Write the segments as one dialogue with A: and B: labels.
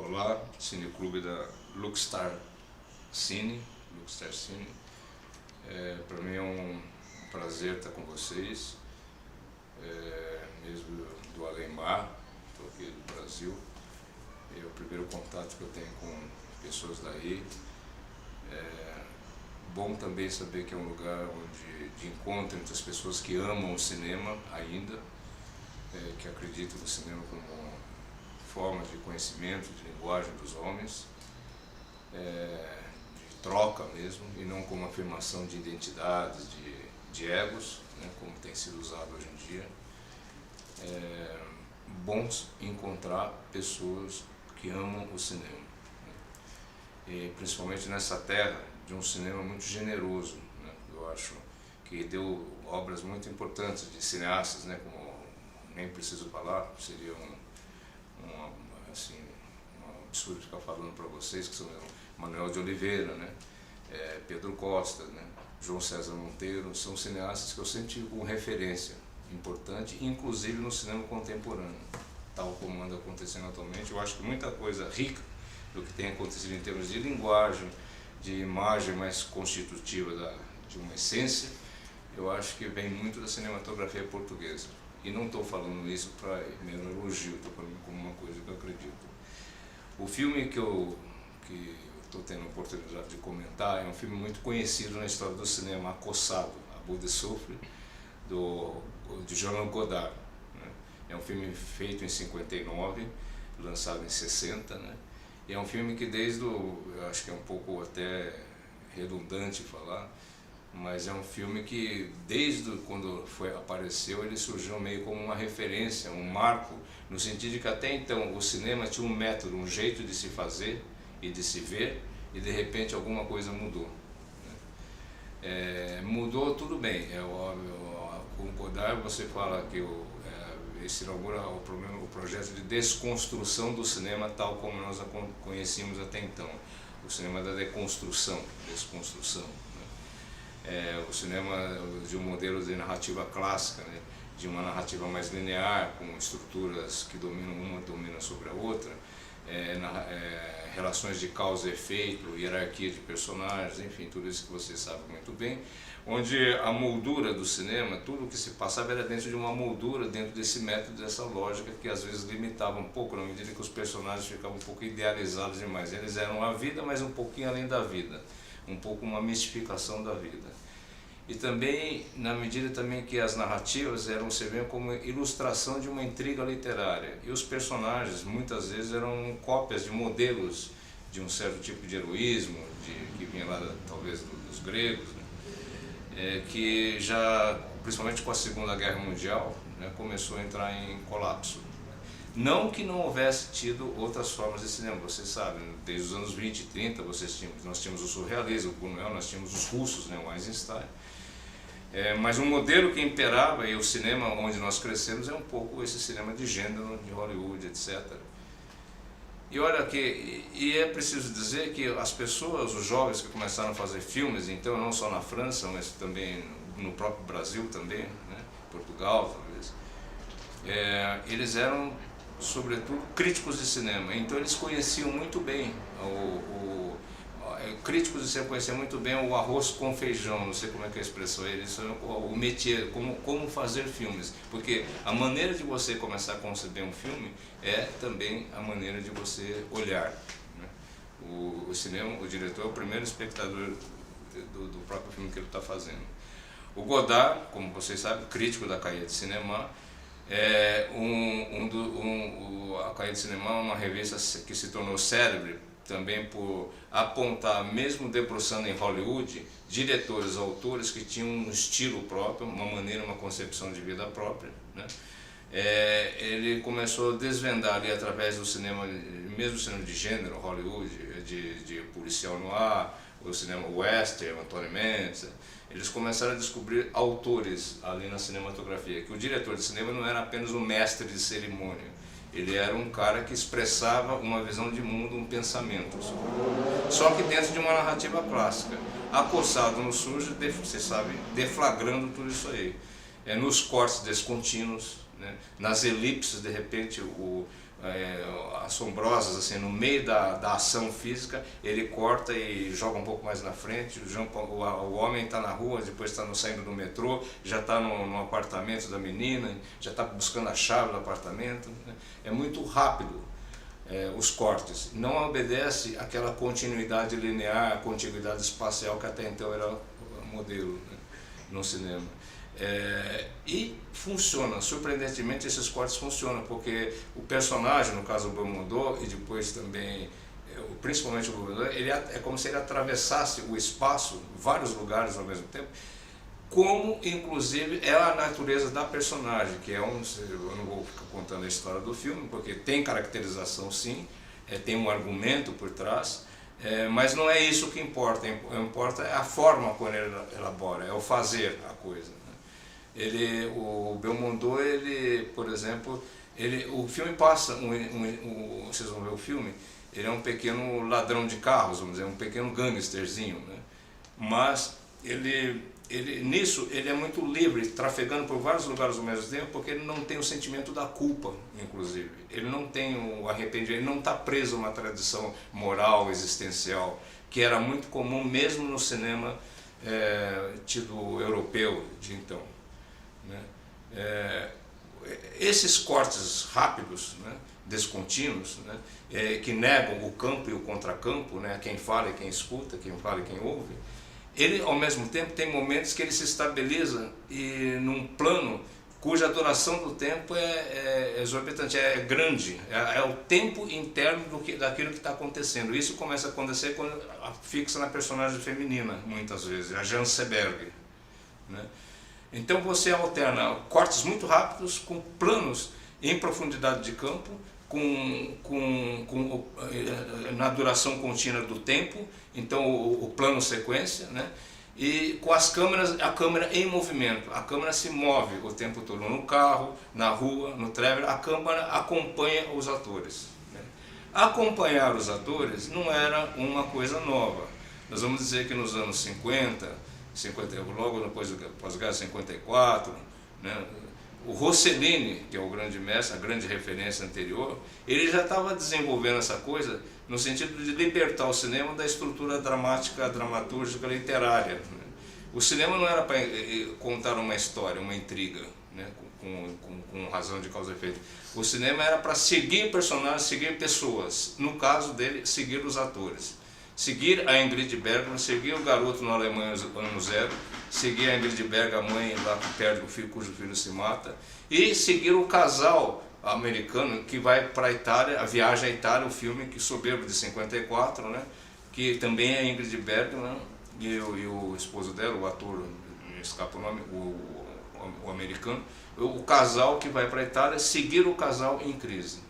A: Olá, Cineclube da Luxstar Cine. Para mim é um prazer estar com vocês, mesmo do além-mar, estou aqui do Brasil. É o primeiro contato que eu tenho com pessoas daí. Bom também saber que é um lugar de encontro entre as pessoas que amam o cinema ainda, que acreditam no cinema como forma de conhecimento, de linguagem dos homens, de troca mesmo, e não como afirmação de identidades, de egos, né, como tem sido usado hoje em dia. Bons encontrar pessoas que amam o cinema, né, e principalmente nessa terra de um cinema muito generoso, né, eu acho que deu obras muito importantes de cineastas, né, como nem preciso falar, seria um absurdo ficar falando para vocês, que são Manuel de Oliveira, né, Pedro Costa, né, João César Monteiro, são cineastas que eu sempre tive como referência importante, inclusive no cinema contemporâneo, tal como anda acontecendo atualmente. Eu acho que muita coisa rica do que tem acontecido em termos de linguagem, de imagem mais constitutiva de uma essência, eu acho que vem muito da cinematografia portuguesa. E não estou falando isso para mero elogio, estou falando como uma coisa que eu acredito. O filme que eu estou tendo a oportunidade de comentar é um filme muito conhecido na história do cinema, Acossado, A Bout de Souffle, de Jean Godard, né? É um filme feito em 59, lançado em 60, né? E é um filme que eu acho que é um pouco até redundante falar, mas é um filme que desde quando apareceu ele surgiu meio como uma referência, um marco, no sentido de que até então o cinema tinha um método, um jeito de se fazer e de se ver, e de repente alguma coisa mudou, né? Mudou, tudo bem, com o Godard você fala que esse inaugura o projeto de desconstrução do cinema tal como nós a conhecíamos até então, o cinema da desconstrução, o cinema de um modelo de narrativa clássica, né, de uma narrativa mais linear, com estruturas que uma domina sobre a outra, relações de causa e efeito, hierarquia de personagens, enfim, tudo isso que você sabe muito bem, onde a moldura do cinema, tudo o que se passava era dentro de uma moldura, dentro desse método, dessa lógica, que às vezes limitava um pouco, na medida que os personagens ficavam um pouco idealizados demais. Eles eram a vida, mas um pouquinho além da vida, um pouco uma mistificação da vida. E também, na medida também que as narrativas eram serviam como ilustração de uma intriga literária, e os personagens muitas vezes eram cópias de modelos de um certo tipo de heroísmo, que vinha lá talvez dos gregos, né? Que já, principalmente com a Segunda Guerra Mundial, né, começou a entrar em colapso. Não que não houvesse tido outras formas de cinema, vocês sabem, desde os anos 20 e 30 nós tínhamos o surrealismo, o Buñuel, nós tínhamos os russos, né, o Eisenstein. Mas um modelo que imperava, e o cinema onde nós crescemos, é um pouco esse cinema de gênero, de Hollywood, etc. E olha e é preciso dizer que as pessoas, os jovens que começaram a fazer filmes, então não só na França, mas também no próprio Brasil também, né, Portugal talvez, eles eram sobretudo críticos de cinema, então eles conheciam muito bem críticos de cinema conheciam muito bem o arroz com feijão, não sei como é que é a expressão, o métier, como fazer filmes, porque a maneira de você começar a conceber um filme é também a maneira de você olhar, né? O cinema, o diretor é o primeiro espectador do próprio filme que ele está fazendo. O Godard, como vocês sabem, crítico da Cahiers de Cinema, a Cahiers de Cinema é uma revista que se tornou célebre também por apontar, mesmo debruçando em Hollywood, diretores, autores que tinham um estilo próprio, uma maneira, uma concepção de vida própria, né? Ele começou a desvendar ali através do cinema, mesmo cinema de gênero, Hollywood, de policial noir, o cinema western, Antônio Mendes. Eles começaram a descobrir autores ali na cinematografia, que o diretor de cinema não era apenas um mestre de cerimônia, ele era um cara que expressava uma visão de mundo, um pensamento. Só que dentro de uma narrativa clássica. Acossado no surge, você sabe, deflagrando tudo isso aí. Nos cortes descontínuos, né? Nas elipses, de repente, assombrosas, assim, no meio da ação física, ele corta e joga um pouco mais na frente, o homem está na rua, depois está saindo do metrô, já está no apartamento da menina, já está buscando a chave do apartamento, né? É muito rápido os cortes, não obedece àquela continuidade linear, a contiguidade espacial que até então era o modelo, né, no cinema. E funciona, surpreendentemente esses cortes funcionam, porque o personagem, no caso o Belmondo, e depois também, principalmente o Belmondo, ele é como se ele atravessasse o espaço, vários lugares ao mesmo tempo, como inclusive é a natureza da personagem, que eu não vou ficar contando a história do filme, porque tem caracterização sim, tem um argumento por trás, mas não é isso que importa, importa é a forma como ele elabora, é o fazer a coisa. O Belmondo, por exemplo, o filme passa, vocês vão ver o filme, ele é um pequeno ladrão de carros, vamos dizer, um pequeno gangsterzinho, né? Mas nisso ele é muito livre, trafegando por vários lugares ao mesmo tempo, porque ele não tem o sentimento da culpa, inclusive. Ele não tem o arrependimento, ele não está preso a uma tradição moral, existencial, que era muito comum mesmo no cinema tido europeu de então, né? Esses cortes rápidos, né, descontínuos, né, que negam o campo e o contracampo, né, quem fala e quem escuta, quem fala e quem ouve, ele ao mesmo tempo tem momentos que ele se estabiliza num plano cuja duração do tempo é exorbitante, é grande, é o tempo interno daquilo que está acontecendo. Isso começa a acontecer quando fixa na personagem feminina, muitas vezes, a Jean Seberg, né? Então você alterna cortes muito rápidos com planos em profundidade de campo, na duração contínua do tempo, então o plano sequência, né? E com as câmeras, a câmera em movimento, a câmera se move o tempo todo, no carro, na rua, no trailer, a câmera acompanha os atores, né? Acompanhar os atores não era uma coisa nova. Nós vamos dizer que nos anos 50, logo depois do pós-guerra, 54, né, o Rossellini, que é o grande mestre, a grande referência anterior, ele já estava desenvolvendo essa coisa no sentido de libertar o cinema da estrutura dramática, dramatúrgica, literária, né? O cinema não era para contar uma história, uma intriga, né, com razão de causa e efeito. O cinema era para seguir personagens, seguir pessoas, no caso dele, seguir os atores. Seguir a Ingrid Bergman, seguir o garoto no Alemanha ano zero, seguir a Ingrid Bergman, a mãe lá que perde o filho, cujo filho se mata, e seguir o casal americano que vai para a Itália, a Viagem à Itália, o filme que soberbo de 54, né, que também é a Ingrid Bergman e o esposo dela, o ator, me escapa o nome, o americano, o casal que vai para a Itália, seguir o casal em crise.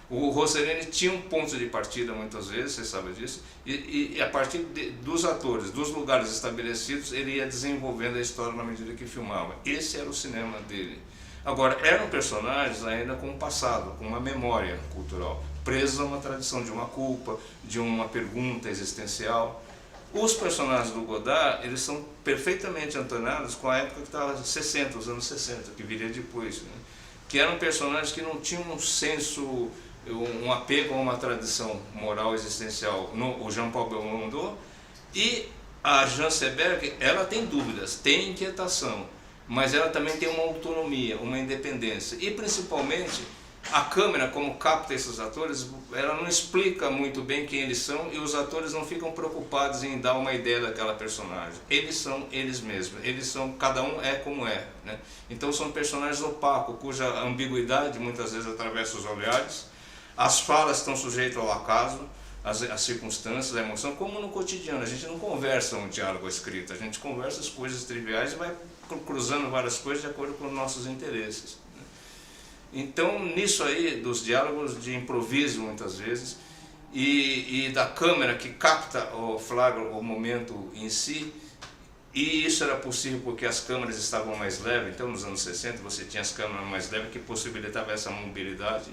A: O Rossellini tinha um ponto de partida muitas vezes, você sabe disso, e a partir dos atores, dos lugares estabelecidos, ele ia desenvolvendo a história na medida que filmava. Esse era o cinema dele. Agora, eram personagens ainda com um passado, com uma memória cultural, presos a uma tradição de uma culpa, de uma pergunta existencial. Os personagens do Godard, eles são perfeitamente antenados com a época que estava os anos 60, que viria depois, né? Que eram personagens que não tinham um senso, um apego a uma tradição moral existencial. O Jean-Paul Belmondo e a Jean Seberg, ela tem dúvidas, tem inquietação, mas ela também tem uma autonomia, uma independência. E principalmente a câmera, como capta esses atores, ela não explica muito bem quem eles são e os atores não ficam preocupados em dar uma ideia daquela personagem. Eles são eles mesmos, cada um é como é, né? Então são personagens opacos, cuja ambiguidade muitas vezes atravessa os olhares. As falas estão sujeitas ao acaso, às circunstâncias, à emoção, como no cotidiano. A gente não conversa um diálogo escrito, a gente conversa as coisas triviais e vai cruzando várias coisas de acordo com os nossos interesses. Então, nisso aí, dos diálogos de improviso muitas vezes, e da câmera que capta o flagra, o momento em si, e isso era possível porque as câmeras estavam mais leves. Então nos anos 60 você tinha as câmeras mais leves que possibilitavam essa mobilidade.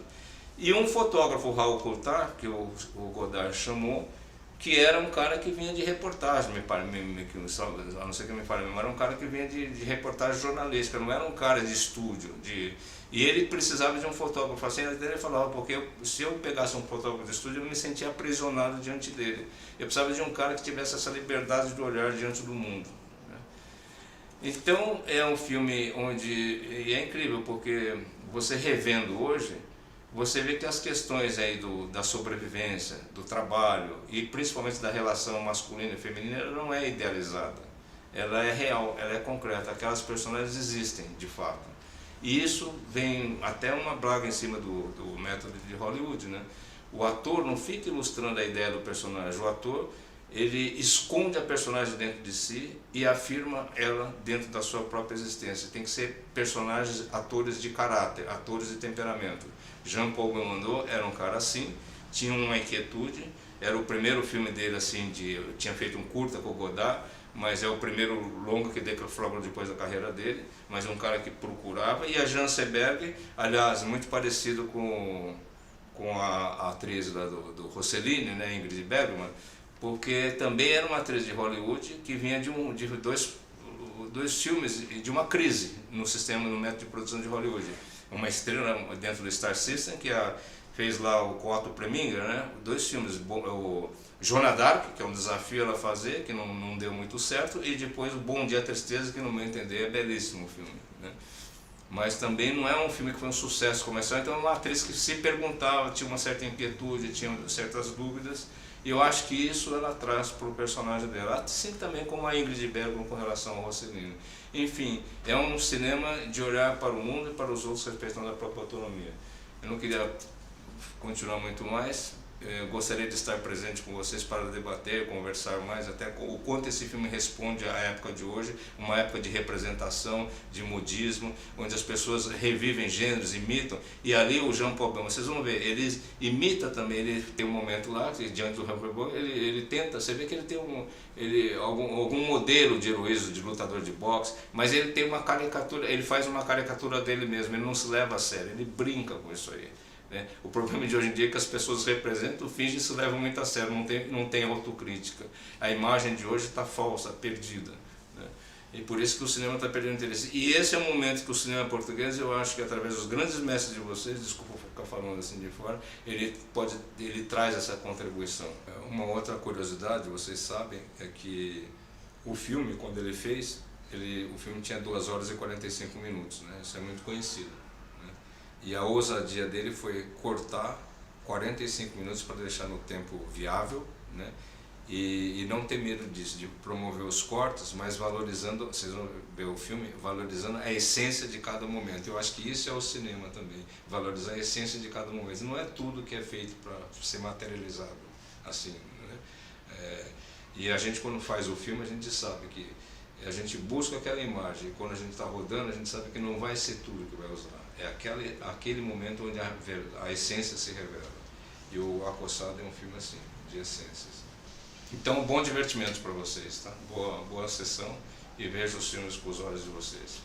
A: E um fotógrafo, Raul Coulthard, que o Godard chamou, que era um cara que vinha de reportagem, a não ser que me fale, mas era um cara que vinha de reportagem jornalística, não era um cara de estúdio. E ele precisava de um fotógrafo assim, ele falava, porque se eu pegasse um fotógrafo de estúdio, eu me sentia aprisionado diante dele. Eu precisava de um cara que tivesse essa liberdade de olhar diante do mundo. Então é um filme onde, e é incrível, porque você revendo hoje, você vê que as questões aí da sobrevivência, do trabalho e principalmente da relação masculina e feminina, ela não é idealizada, ela é real, ela é concreta, aquelas personagens existem de fato. E isso vem até uma blaga em cima do método de Hollywood, né? O ator não fica ilustrando a ideia do personagem, o ator ele esconde a personagem dentro de si e afirma ela dentro da sua própria existência. Tem que ser personagens, atores de caráter, atores de temperamento. Jean-Paul Belmondo era um cara assim, tinha uma inquietude, era o primeiro filme dele assim, tinha feito um curta com o Godard, mas é o primeiro longo que deflagrou depois da carreira dele, mas é um cara que procurava. E a Jean Seberg, aliás, muito parecido com a atriz lá do Rossellini, né, Ingrid Bergman, porque também era uma atriz de Hollywood que vinha de dois filmes e de uma crise no método de produção de Hollywood. Uma estrela dentro do Star System, que fez lá o Otto Preminger, né? 2 filmes, o Joana d'Arc, que é um desafio ela fazer, que não deu muito certo, e depois o Bom Dia, Tristeza, que no meu entender é belíssimo o filme, né? Mas também não é um filme que foi um sucesso comercial, então é uma atriz que se perguntava, tinha uma certa inquietude, tinha certas dúvidas, e eu acho que isso ela traz para o personagem dela, assim também como a Ingrid Bergman com relação ao Rossellini. Enfim, é um cinema de olhar para o mundo e para os outros respeitando a própria autonomia. Eu não queria continuar muito mais, eu gostaria de estar presente com vocês para debater, conversar mais, até o quanto esse filme responde à época de hoje, uma época de representação, de modismo, onde as pessoas revivem gêneros, imitam, e ali o Jean Paul Belmondo, vocês vão ver, ele imita também, ele tem um momento lá, diante do Rambo, ele tenta, você vê que ele tem algum modelo de heroísmo, de lutador de boxe, mas ele tem uma caricatura, ele faz uma caricatura dele mesmo, ele não se leva a sério, ele brinca com isso aí. O problema de hoje em dia é que as pessoas representam, fingem e se levam muito a sério, não tem autocrítica. A imagem de hoje está falsa, perdida, né? E por isso que o cinema está perdendo interesse. E esse é o momento que o cinema português, eu acho que através dos grandes mestres de vocês, desculpa ficar falando assim de fora, ele traz essa contribuição. Uma outra curiosidade, vocês sabem, é que o filme, quando ele fez, o filme tinha 2 horas e 45 minutos, né? Isso é muito conhecido. E a ousadia dele foi cortar 45 minutos para deixar no tempo viável, né? E não ter medo disso, de promover os cortes, mas valorizando, vocês vão ver o filme, valorizando a essência de cada momento. Eu acho que isso é o cinema também, valorizar a essência de cada momento. Não é tudo que é feito para ser materializado assim, né? E a gente, quando faz o filme, a gente sabe que a gente busca aquela imagem, e quando a gente está rodando, a gente sabe que não vai ser tudo que vai usar. É aquele momento onde a essência se revela. E o Acossado é um filme assim, de essências. Então, bom divertimento para vocês, tá? Boa sessão e vejo os filmes com os olhos de vocês.